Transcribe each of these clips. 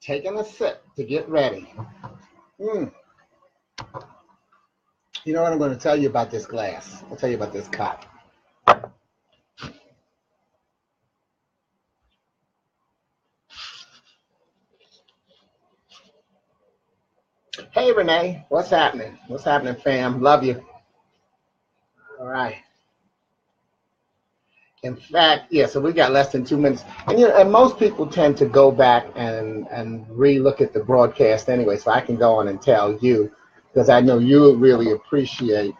taking a sip to get ready. You know what I'm going to tell you about this glass? I'll tell you about this cup. Hey, Renee. What's happening? What's happening, fam? Love you. All right. In fact, yeah, so we got less than 2 minutes. And and most people tend to go back and re-look at the broadcast anyway, so I can go on and tell you, because I know you really appreciate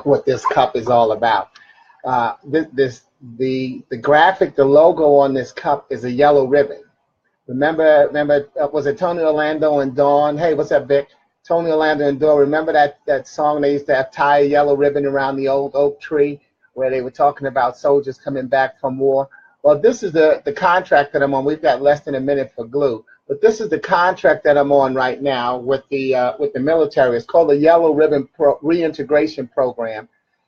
what this cup is all about. The graphic, the logo on this cup is a yellow ribbon. Remember, was it Tony Orlando and Dawn? Hey, what's up, Vic? Tony Orlando and Dawn, remember that song they used to have, tie a yellow ribbon around the old oak tree, where they were talking about soldiers coming back from war? Well, this is the contract that I'm on. We've got less than a minute for glue, but this is the contract that I'm on right now with the military. It's called the Yellow Ribbon Reintegration Program,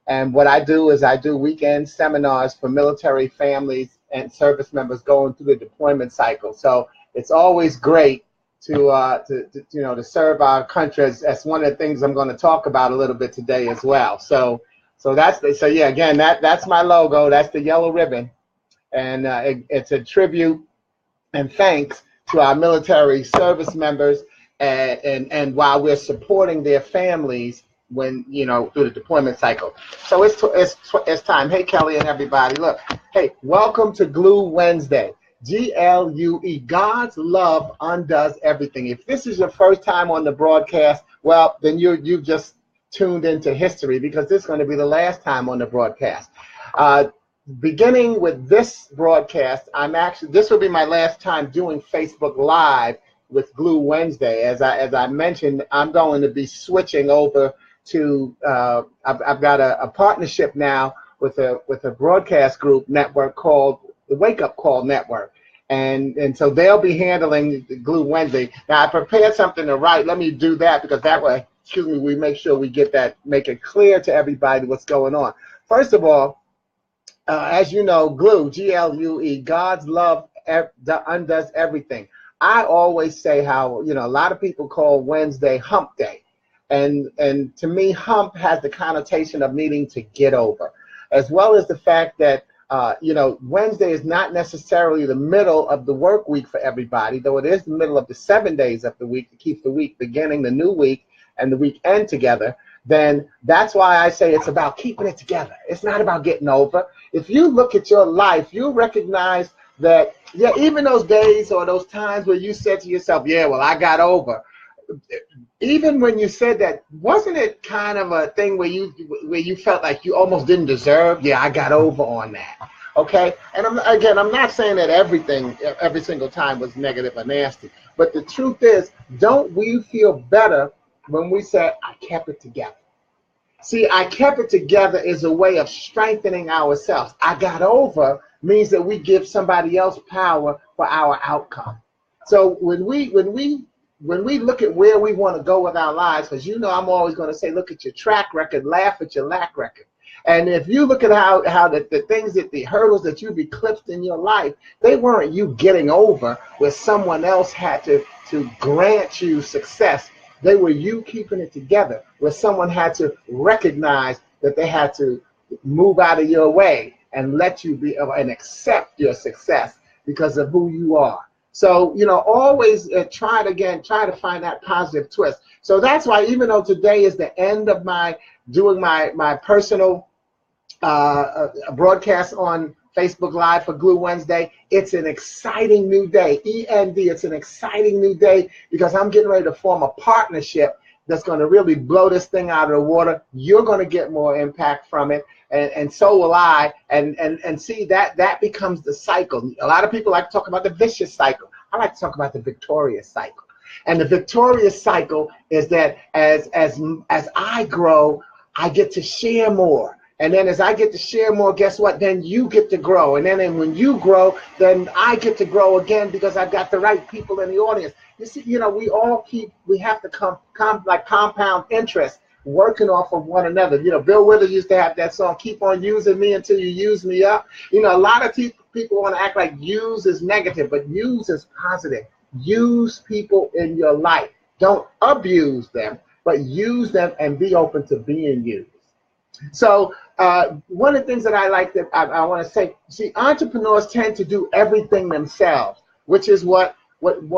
and what I do is I do weekend seminars for military families and service members going through the deployment cycle. So it's always great to serve our country. That's one of the things I'm going to talk about a little bit today as well. So yeah, again, that's my logo. That's the yellow ribbon, and it's a tribute and thanks to our military service members, and while we're supporting their families when through the deployment cycle. So it's time. Hey, Kelly and everybody, look. Hey, welcome to Glue Wednesday. GLUE. God's love undoes everything. If this is your first time on the broadcast, well, then you've just tuned into history, because this is going to be the last time on the broadcast. Beginning with this broadcast, this will be my last time doing Facebook Live with Glue Wednesday. As I mentioned, I'm going to be switching over to I've got a partnership now with a broadcast group network called the Wake Up Call Network, and so they'll be handling the Glue Wednesday. Now, I prepared something to write. Let me do that, because that way, we make sure we make it clear to everybody what's going on. First of all, as you know, glue, GLUE, God's love undoes everything. I always say how a lot of people call Wednesday Hump Day. And to me, hump has the connotation of needing to get over, as well as the fact that, Wednesday is not necessarily the middle of the work week for everybody, though it is the middle of the 7 days of the week to keep the week beginning, the new week, and the weekend together. Then that's why I say it's about keeping it together. It's not about getting over. If you look at your life, you recognize that, yeah, even those days or those times where you said to yourself, yeah, well, I got over. Even when you said that, wasn't it kind of a thing where you felt like you almost didn't deserve? Yeah, I got over on that. Okay, and I'm not saying that every single time was negative or nasty, but the truth is, don't we feel better when we say, I kept it together? See, I kept it together is a way of strengthening ourselves. I got over means that we give somebody else power for our outcome. So when we look at where we want to go with our lives, because I'm always going to say, look at your track record, laugh at your lack record. And if you look at how the hurdles that you've eclipsed in your life, they weren't you getting over where someone else had to grant you success. They were you keeping it together where someone had to recognize that they had to move out of your way and let you be and accept your success because of who you are. So, always try to find that positive twist. So that's why, even though today is the end of doing my personal broadcast on Facebook Live for Glue Wednesday, it's an exciting new day. END, it's an exciting new day, because I'm getting ready to form a partnership that's going to really blow this thing out of the water. You're going to get more impact from it, and so will I. And see, that becomes the cycle. A lot of people like to talk about the vicious cycle. I like to talk about the victorious cycle. And the victorious cycle is that as I grow, I get to share more. And then as I get to share more, guess what? Then you get to grow. And then when you grow, then I get to grow again, because I've got the right people in the audience. You see, we have to like compound interest, working off of one another. Bill Withers used to have that song, keep on using me until you use me up. A lot of people want to act like use is negative, but use is positive. Use people in your life. Don't abuse them, but use them and be open to being used. So one of the things that I like that I want to say, see, entrepreneurs tend to do everything themselves, which is what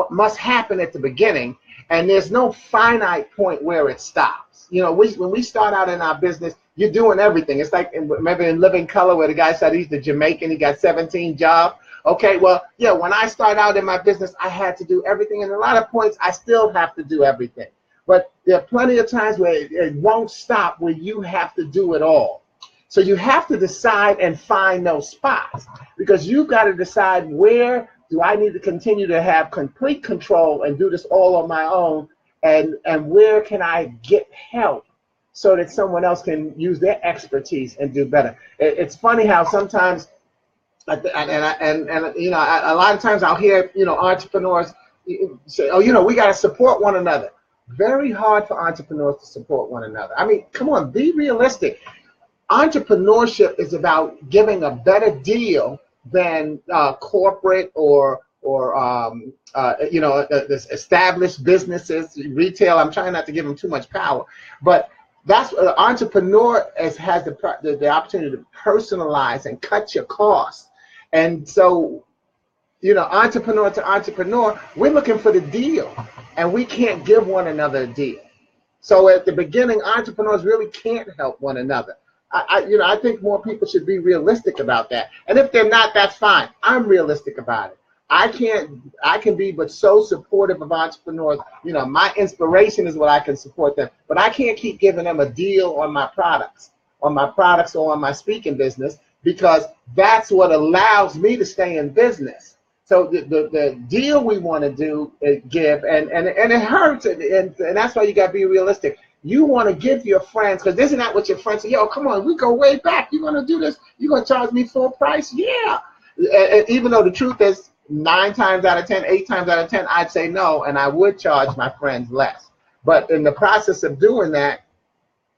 must happen at the beginning, and there's no finite point where it stops. You know, when we start out in our business, you're doing everything. It's like, remember in Living Color where the guy said he's the Jamaican, he got 17 jobs. Okay, well, yeah, when I start out in my business, I had to do everything, and a lot of points I still have to do everything. But there are plenty of times where it won't stop, where you have to do it all. So you have to decide and find those spots, because you've got to decide, where do I need to continue to have complete control and do this all on my own, and where can I get help so that someone else can use their expertise and do better. It's funny how sometimes, and you know, a lot of times I'll hear, you know, entrepreneurs say, oh, you know, we got to support one another. Very hard for entrepreneurs to support one another. I mean, come on, be realistic. Entrepreneurship is about giving a better deal than corporate or you know, this established businesses, retail. I'm trying not to give them too much power, but that's what an entrepreneur has the opportunity to personalize and cut your costs. And so, you know, entrepreneur to entrepreneur, we're looking for the deal, and we can't give one another a deal. So at the beginning, entrepreneurs really can't help one another. I think more people should be realistic about that. And if they're not, that's fine. I'm realistic about it. I can be but so supportive of entrepreneurs. You know, my inspiration is what I can support them, but I can't keep giving them a deal on my products or on my speaking business, because that's what allows me to stay in business. So the deal we want to do is give, and it hurts, and that's why you got to be realistic. You want to give your friends, because this is not what your friends say. Yo, come on, we go way back. You're going to do this? You're going to charge me full price? Yeah. And even though the truth is 9 times out of 10, 8 times out of 10, I'd say no, and I would charge my friends less. But in the process of doing that,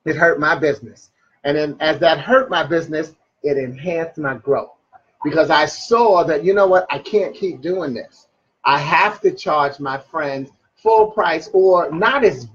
it hurt my business. And then as that hurt my business, it enhanced my growth, because I saw that, you know what, I can't keep doing this. I have to charge my friends full price, or not as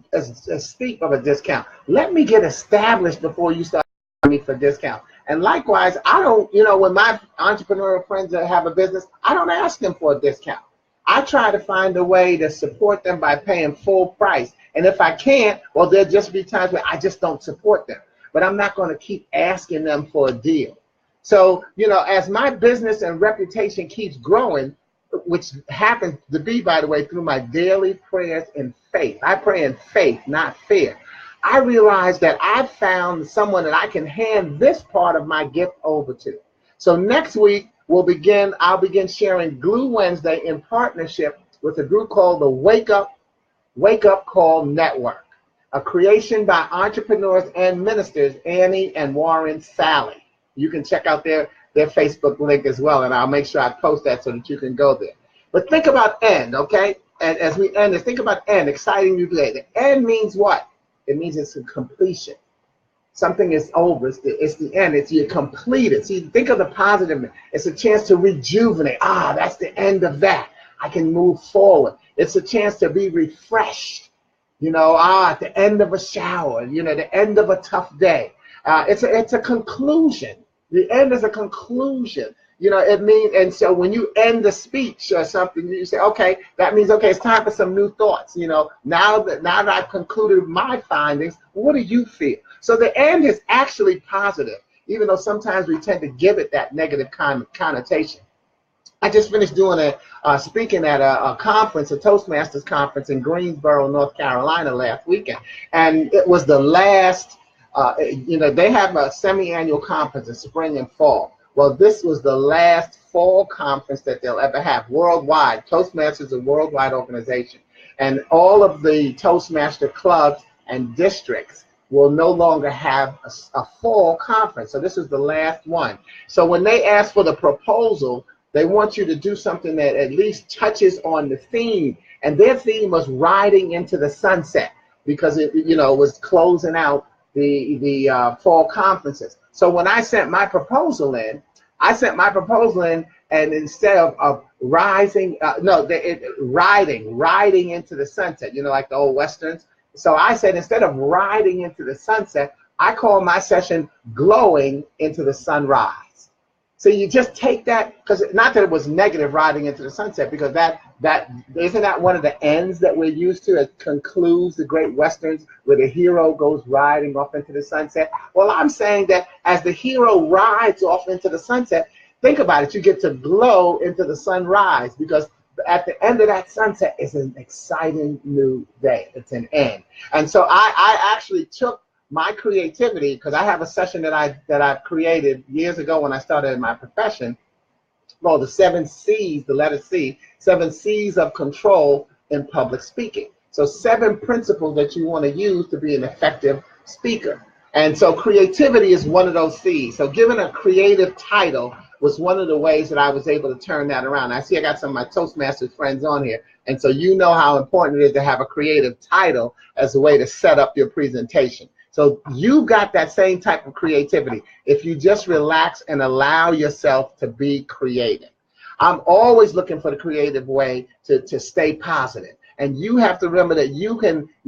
steep of a discount. Let me get established before you start me for discount. And likewise, I don't, you know, when my entrepreneurial friends that have a business, I don't ask them for a discount. I try to find a way to support them by paying full price. And if I can't, well, there'll just be times where I just don't support them. But I'm not going to keep asking them for a deal. So, you know, as my business and reputation keeps growing, which happens to be, by the way, through my daily prayers and faith. I pray in faith, not fear. I realize that I've found someone that I can hand this part of my gift over to. So next week, I'll begin sharing Glue Wednesday in partnership with a group called the Wake Up Call Network, a creation by entrepreneurs and ministers, Annie and Warren Sally. You can check out their Facebook link as well, and I'll make sure I post that so that you can go there. But think about end, okay? And as we end this, think about end, exciting new day. The end means what? It means it's a completion. Something is over. It's the end. It's you complete it. See, think of the positive. It's a chance to rejuvenate. That's the end of that. I can move forward. It's a chance to be refreshed. You know, at the end of a shower, you know, the end of a tough day. It's a conclusion. The end is a conclusion. You know, it means, and so when you end the speech or something, you say, okay, that means, okay, it's time for some new thoughts. You know, now that I've concluded my findings, what do you feel? So the end is actually positive, even though sometimes we tend to give it that negative connotation. I just finished doing speaking at a conference, a Toastmasters conference in Greensboro, North Carolina last weekend. And it was the last, you know, they have a semi-annual conference in spring and fall. Well, this was the last fall conference that they'll ever have worldwide. Toastmasters is a worldwide organization. And all of the Toastmaster clubs and districts will no longer have a fall conference. So this is the last one. So when they ask for the proposal, they want you to do something that at least touches on the theme. And their theme was riding into the sunset, because it, you know, was closing out the fall conferences. So when I sent my proposal in, I sent my proposal in, and instead of rising, riding into the sunset, you know, like the old westerns. So I said, instead of riding into the sunset, I call my session glowing into the sunrise. So you just take that, because not that it was negative riding into the sunset, because that isn't that one of the ends that we're used to. It concludes the great westerns where the hero goes riding off into the sunset. Well, I'm saying that as the hero rides off into the sunset, think about it, you get to glow into the sunrise, because at the end of that sunset is an exciting new day. It's an end. And so I actually took my creativity, because I have a session that I created years ago when I started in my profession, called the 7 C's, the letter C, 7 C's of control in public speaking. So 7 principles that you want to use to be an effective speaker. And so creativity is one of those C's. So giving a creative title was one of the ways that I was able to turn that around. I see I got some of my Toastmasters friends on here. And so you know how important it is to have a creative title as a way to set up your presentation. So you got that same type of creativity if you just relax and allow yourself to be creative. I'm always looking for the creative way to stay positive. And you have to remember that you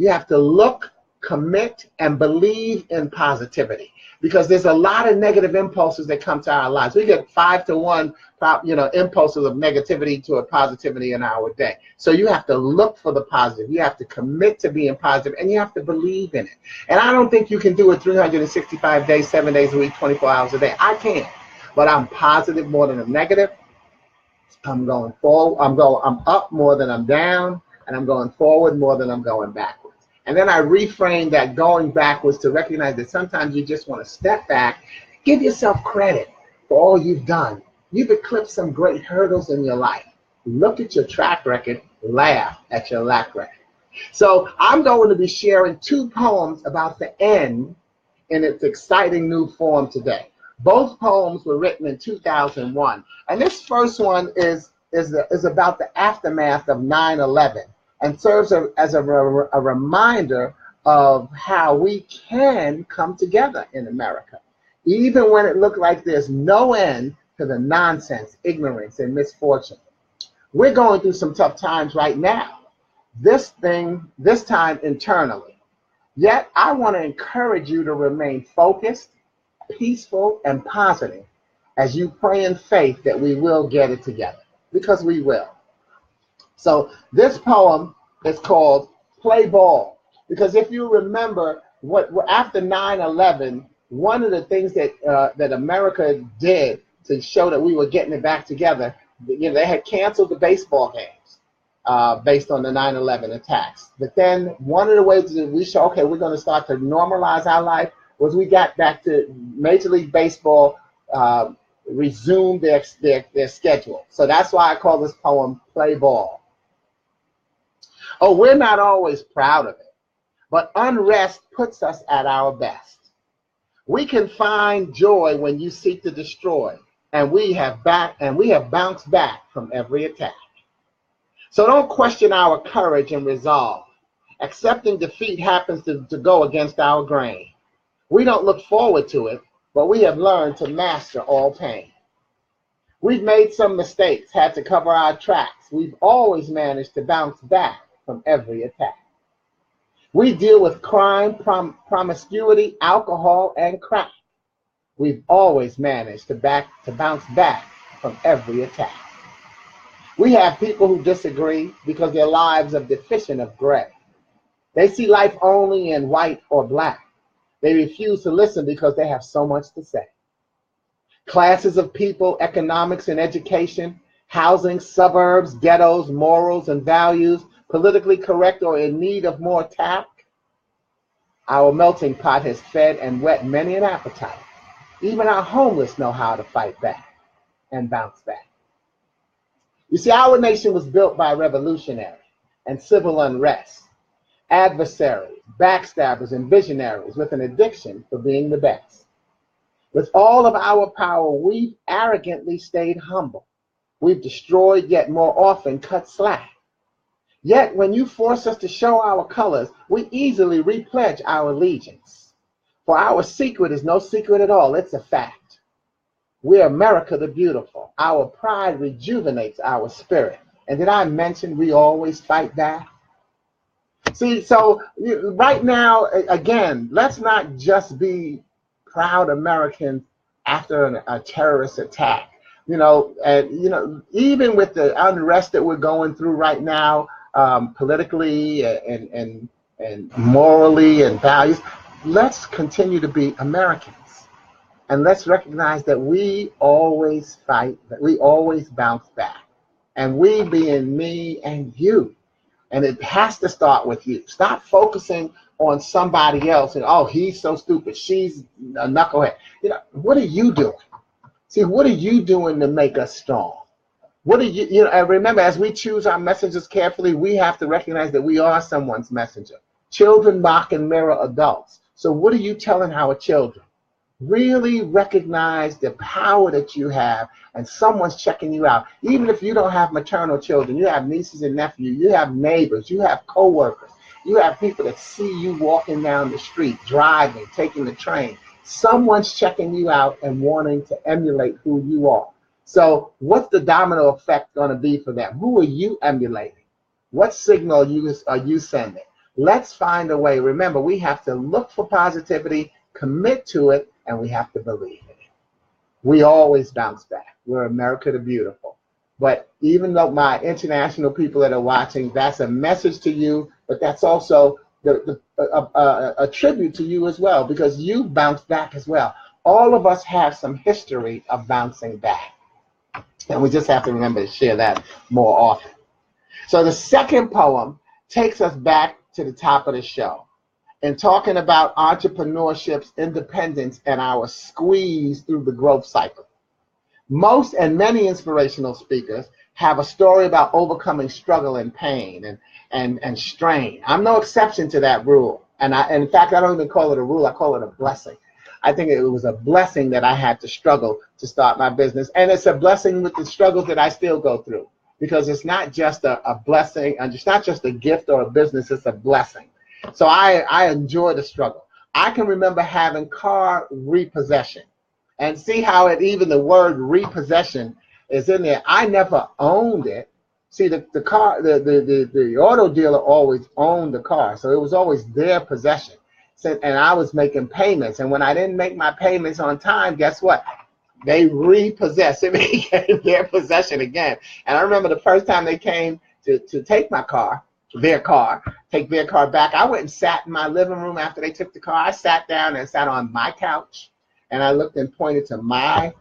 have to look, commit, and believe in positivity, because there's a lot of negative impulses that come to our lives. We get 5 to 1, impulses of negativity to a positivity in our day. So you have to look for the positive. You have to commit to being positive, and you have to believe in it. And I don't think you can do it 365 days, 7 days a week, 24 hours a day. I can't, but I'm positive more than I'm negative. I'm going forward. I'm up more than I'm down, and I'm going forward more than I'm going backwards. And then I reframe that going backwards to recognize that sometimes you just want to step back, give yourself credit for all you've done. You've eclipsed some great hurdles in your life. Look at your track record, laugh at your lack record. So I'm going to be sharing 2 poems about the end in its exciting new form today. Both poems were written in 2001. And this first one is about the aftermath of 9/11. And serves as a reminder of how we can come together in America, even when it looked like there's no end to the nonsense, ignorance, and misfortune. We're going through some tough times right now, this time internally. Yet, I want to encourage you to remain focused, peaceful, and positive as you pray in faith that we will get it together, because we will. So this poem is called Play Ball, because if you remember, after 9/11, one of the things that America did to show that we were getting it back together, they had canceled the baseball games based on the 9/11 attacks. But then one of the ways that we show, okay, we're going to start to normalize our life, was we got back to Major League Baseball resumed their schedule. So that's why I call this poem Play Ball. Oh, we're not always proud of it, but unrest puts us at our best. We can find joy when you seek to destroy, and we have bounced back from every attack. So don't question our courage and resolve. Accepting defeat happens to go against our grain. We don't look forward to it, but we have learned to master all pain. We've made some mistakes, had to cover our tracks. We've always managed to bounce back from every attack. We deal with crime, promiscuity, alcohol, and crack. We've always managed to bounce back from every attack. We have people who disagree because their lives are deficient of gray. They see life only in white or black. They refuse to listen because they have so much to say. Classes of people, economics and education, housing, suburbs, ghettos, morals and values, politically correct or in need of more tact. Our melting pot has fed and whet many an appetite. Even our homeless know how to fight back and bounce back. You see, our nation was built by revolutionaries and civil unrest, adversaries, backstabbers, and visionaries with an addiction for being the best. With all of our power, we've arrogantly stayed humble. We've destroyed, yet more often cut slack. Yet when you force us to show our colors, we easily repledge our allegiance. For our secret is no secret at all, it's a fact. We're America the Beautiful. Our pride rejuvenates our spirit. And did I mention we always fight back? See, so right now, again, let's not just be proud Americans after a terrorist attack. And even with the unrest that we're going through right now, politically and morally and values, let's continue to be Americans. And let's recognize that we always fight, that we always bounce back. And we being me and you. And it has to start with you. Stop focusing on somebody else and, oh, he's so stupid, she's a knucklehead. What are you doing? See, what are you doing to make us strong? What are you, and remember, as we choose our messengers carefully, we have to recognize that we are someone's messenger. Children mock and mirror adults. So what are you telling our children? Really recognize the power that you have, and someone's checking you out. Even if you don't have maternal children, you have nieces and nephews, you have neighbors, you have coworkers, you have people that see you walking down the street, driving, taking the train. Someone's checking you out and wanting to emulate who you are. So what's the domino effect going to be for them? Who are you emulating? What signal are you sending? Let's find a way. Remember, we have to look for positivity, commit to it, and we have to believe in it. We always bounce back. We're America the Beautiful. But even though my international people that are watching, that's a message to you, but that's also a tribute to you as well, because you bounced back as well. All of us have some history of bouncing back. And we just have to remember to share that more often. So the second poem takes us back to the top of the show and talking about entrepreneurship's independence and our squeeze through the growth cycle. Most and many inspirational speakers have a story about overcoming struggle and pain and strain. I'm no exception to that rule. And in fact, I don't even call it a rule, I call it a blessing. I think it was a blessing that I had to struggle to start my business. And it's a blessing with the struggles that I still go through, because it's not just a blessing, and it's not just a gift or a business, it's a blessing. So I enjoy the struggle. I can remember having car repossession, and see how even the word repossession is in there. I never owned it. See, the auto dealer always owned the car, so it was always their possession. And I was making payments, and when I didn't make my payments on time, guess what? They repossessed it, became their possession again. And I remember the first time they came to take my car, take their car back, I went and sat in my living room after they took the car. I sat down and sat on my couch, and I looked and pointed to my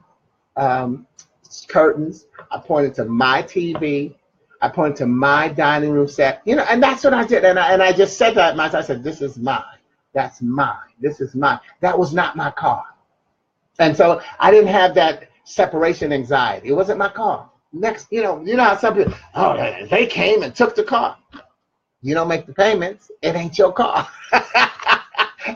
curtains. I pointed to my TV. I pointed to my dining room set. And that's what I did. And I just said to myself, I said, this is mine. That's mine. This is mine. That was not my car. And so I didn't have that separation anxiety. It wasn't my car. Next, you know how some people, oh, they came and took the car. You don't make the payments, it ain't your car.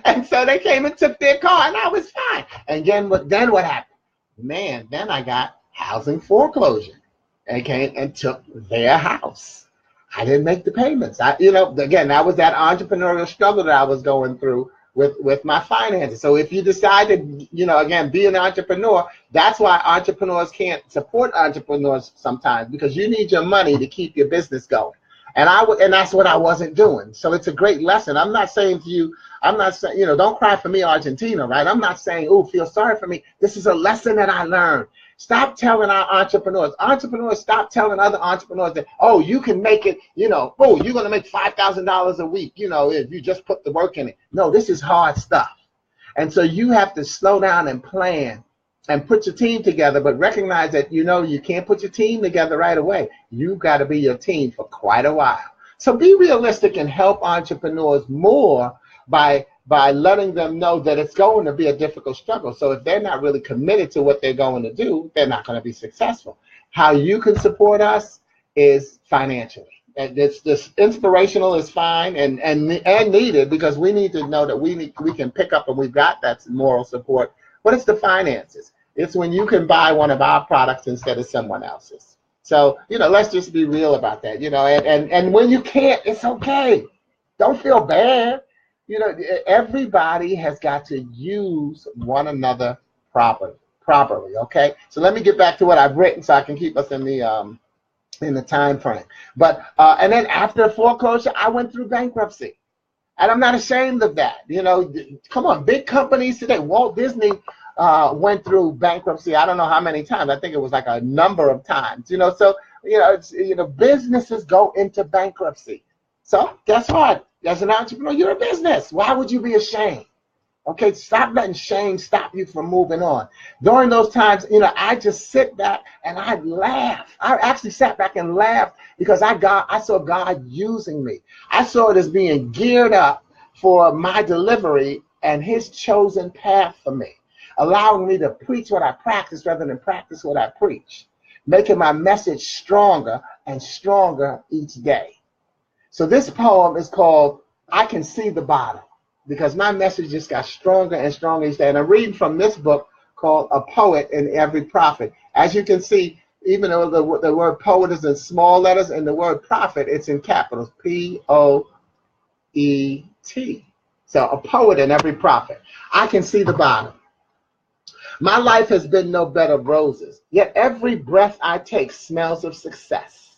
And so they came and took their car, and I was fine. And then what happened? Man, then I got housing foreclosure. They came and took their house. I didn't make the payments. Again, that was that entrepreneurial struggle that I was going through with my finances. So if you decide to, again, be an entrepreneur, that's why entrepreneurs can't support entrepreneurs sometimes, because you need your money to keep your business going. And that's what I wasn't doing. So it's a great lesson. I'm not saying to you, don't cry for me, Argentina, right? I'm not saying, oh, feel sorry for me. This is a lesson that I learned. Stop telling our entrepreneurs, stop telling other entrepreneurs that, oh, you can make it, oh, you're going to make $5,000 a week, if you just put the work in it. No, this is hard stuff. And so you have to slow down and plan and put your team together, but recognize that, you can't put your team together right away. You've got to be your team for quite a while. So be realistic and help entrepreneurs more by letting them know that it's going to be a difficult struggle. So if they're not really committed to what they're going to do, they're not going to be successful. How you can support us is financially. And it's just inspirational is fine and needed, because we need to know that we can pick up, and we've got that moral support. But it's the finances. It's when you can buy one of our products instead of someone else's. So, let's just be real about that, and when you can't, it's okay. Don't feel bad. Everybody has got to use one another properly. properly. Okay, so let me get back to what I've written so I can keep us in the time frame. But and then after foreclosure, I went through bankruptcy. And I'm not ashamed of that. You know, come on, big companies today. Walt Disney went through bankruptcy. I don't know how many times. I think it was like a number of times. You know, so businesses go into bankruptcy. So guess what? As an entrepreneur, you're a business. Why would you be ashamed? Okay, stop letting shame stop you from moving on. During those times, I just sit back and I laugh. I actually sat back and laughed because I saw God using me. I saw it as being geared up for my delivery and his chosen path for me, allowing me to preach what I practice rather than practice what I preach, making my message stronger and stronger each day. So this poem is called I Can See the Bottom, because my message just got stronger and stronger each day. And I'm reading from this book called A Poet in Every Prophet. As you can see, even though the word poet is in small letters and the word prophet, it's in capitals, P-O-E-T. So a poet in every prophet. I can see the bottom. My life has been no bed of roses, yet every breath I take smells of success.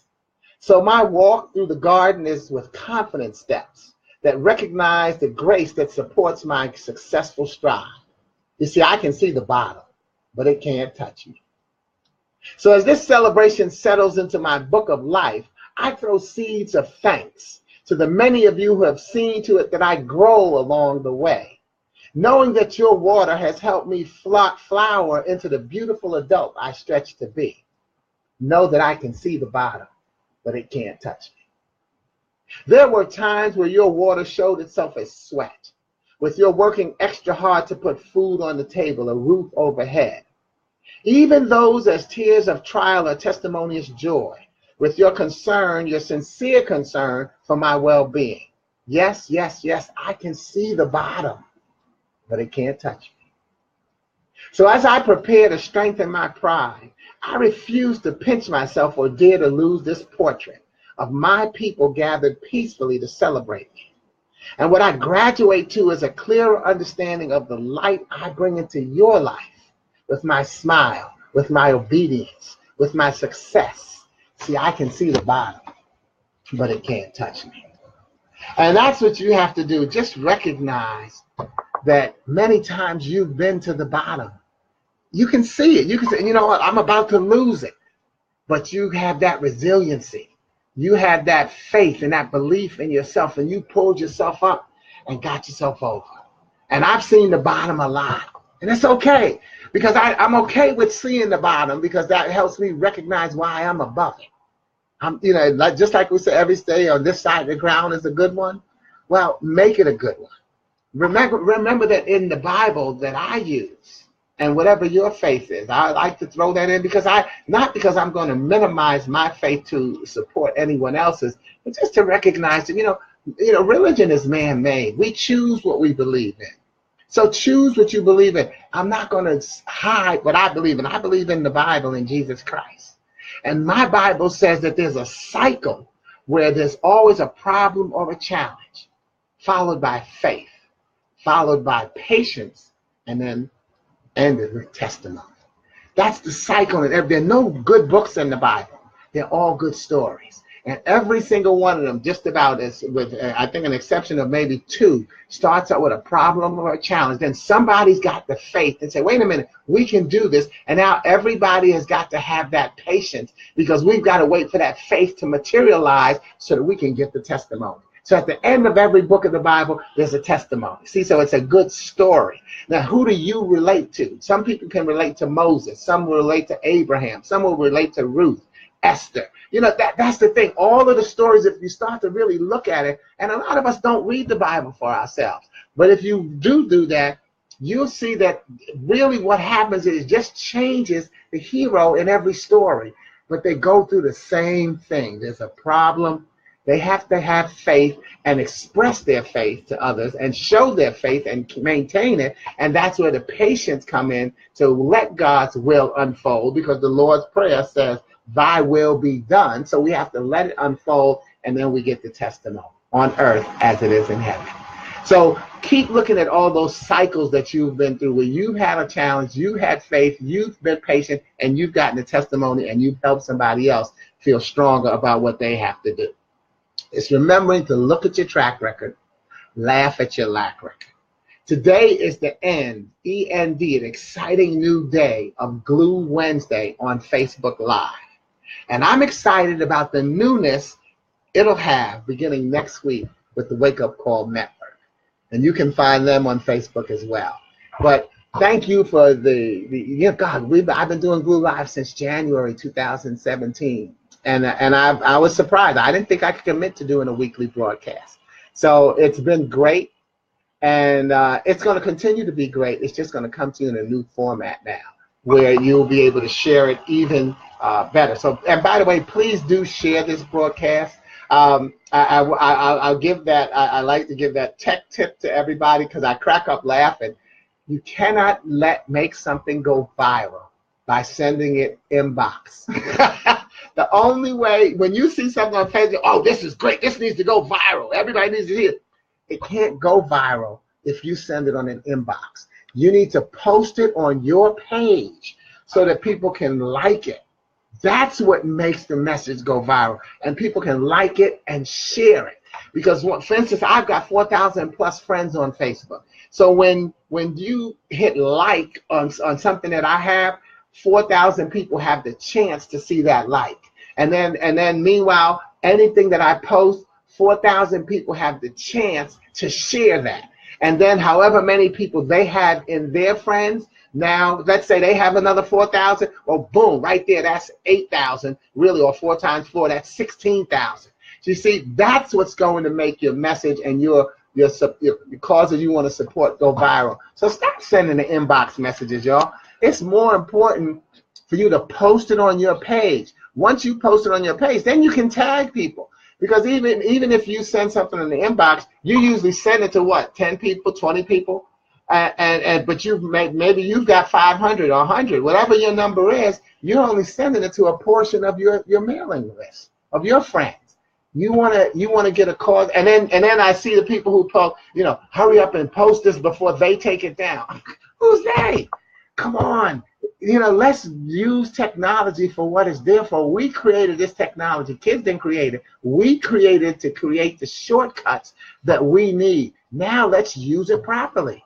So my walk through the garden is with confident steps that recognize the grace that supports my successful stride. You see, I can see the bottom, but it can't touch me. So as this celebration settles into my book of life, I throw seeds of thanks to the many of you who have seen to it that I grow along the way, knowing that your water has helped me flower into the beautiful adult I stretch to be. Know that I can see the bottom, but it can't touch me. There were times where your water showed itself as sweat, with your working extra hard to put food on the table, a roof overhead. Even those as tears of trial or testimonious joy, with your concern, your sincere concern for my well-being. Yes, yes, yes, I can see the bottom, but it can't touch me. So as I prepare to strengthen my pride, I refuse to pinch myself or dare to lose this portrait of my people gathered peacefully to celebrate me. And what I graduate to is a clearer understanding of the light I bring into your life with my smile, with my obedience, with my success. See, I can see the bottom, but it can't touch me. And that's what you have to do. Just recognize that many times you've been to the bottom. You can see it. You can say, you know what, I'm about to lose it. But you have that resiliency. You had that faith and that belief in yourself, and you pulled yourself up and got yourself over. And I've seen the bottom a lot, and it's okay, because I'm okay with seeing the bottom, because that helps me recognize why I'm above it. Just like we say every day, on this side of the ground is a good one. Well, make it a good one. Remember that in the Bible that I use, and whatever your faith is, I like to throw that in not because I'm going to minimize my faith to support anyone else's, but just to recognize that, religion is man-made. We choose what we believe in. So choose what you believe in. I'm not going to hide what I believe in. I believe in the Bible, in Jesus Christ. And my Bible says that there's a cycle where there's always a problem or a challenge, followed by faith, followed by patience, and then ended with testimony. That's the cycle. And there are no good books in the Bible. They're all good stories. And every single one of them, just about, is with, I think, an exception of maybe two, starts out with a problem or a challenge. Then somebody's got the faith and say, wait a minute, we can do this. And now everybody has got to have that patience, because we've got to wait for that faith to materialize so that we can get the testimony. So at the end of every book of the Bible, there's a testimony. See, so it's a good story. Now, who do you relate to? Some people can relate to Moses. Some will relate to Abraham. Some will relate to Ruth, Esther. That's the thing. All of the stories, if you start to really look at it, and a lot of us don't read the Bible for ourselves, but if you do that, you'll see that really what happens is it just changes the hero in every story, but they go through the same thing. There's a problem. They have to have faith and express their faith to others and show their faith and maintain it. And that's where the patience come in, to let God's will unfold, because the Lord's Prayer says, thy will be done. So we have to let it unfold, and then we get the testimony on earth as it is in heaven. So keep looking at all those cycles that you've been through where you've had a challenge, you had faith, you've been patient, and you've gotten a testimony, and you've helped somebody else feel stronger about what they have to do. It's remembering to look at your track record, laugh at your lack record. Today is the END, an exciting new day of Glue Wednesday on Facebook Live. And I'm excited about the newness it'll have beginning next week with the Wake Up Call Network. And you can find them on Facebook as well. But thank you for I've been doing Glue Live since January 2017. And I was surprised. I didn't think I could commit to doing a weekly broadcast. So it's been great. And it's going to continue to be great. It's just going to come to you in a new format now where you'll be able to share it even better. So, and by the way, please do share this broadcast. I'll give that. I like to give that tech tip to everybody because I crack up laughing. You cannot make something go viral by sending it inbox. The only way, when you see something on Facebook, oh, this is great, this needs to go viral, everybody needs to hear it. It can't go viral if you send it on an inbox. You need to post it on your page so that people can like it. That's what makes the message go viral. And people can like it and share it. Because, for instance, I've got 4,000 plus friends on Facebook. So when you hit like on something that I have, 4,000 people have the chance to see that like. And then meanwhile, anything that I post, 4,000 people have the chance to share that. And then however many people they have in their friends, now let's say they have another 4,000, well, boom, right there, that's 8,000, really, or 4 times 4, that's 16,000. So you see, that's what's going to make your message and your causes you want to support go viral. So stop sending the inbox messages, y'all. It's more important for you to post it on your page. Once you post it on your page, then you can tag people. Because even if you send something in the inbox, you usually send it to what, 10 people, 20 people? But maybe you've got 500 or 100, whatever your number is, you're only sending it to a portion of your mailing list, of your friends. You wanna get a cause, and then I see the people who post, hurry up and post this before they take it down. Who's they? Come on. Let's use technology for what it's there for. We created this technology. Kids didn't create it. We created to create the shortcuts that we need. Now let's use it properly.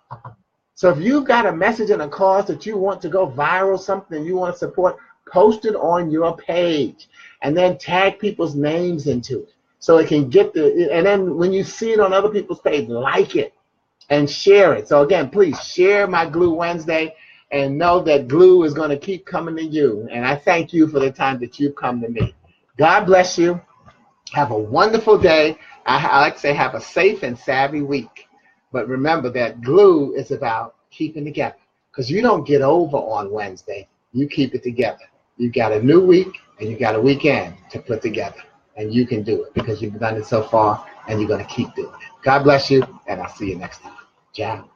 So if you've got a message and a cause that you want to go viral, something you want to support, post it on your page and then tag people's names into it so it can get and then when you see it on other people's page, like it and share it. So again, please share my Glue Wednesday. And know that Glue is going to keep coming to you. And I thank you for the time that you've come to me. God bless you. Have a wonderful day. I like to say have a safe and savvy week. But remember that Glue is about keeping together. Because you don't get over on Wednesday. You keep it together. You got a new week and you got a weekend to put together. And you can do it because you've done it so far and you're going to keep doing it. God bless you. And I'll see you next time. Ciao.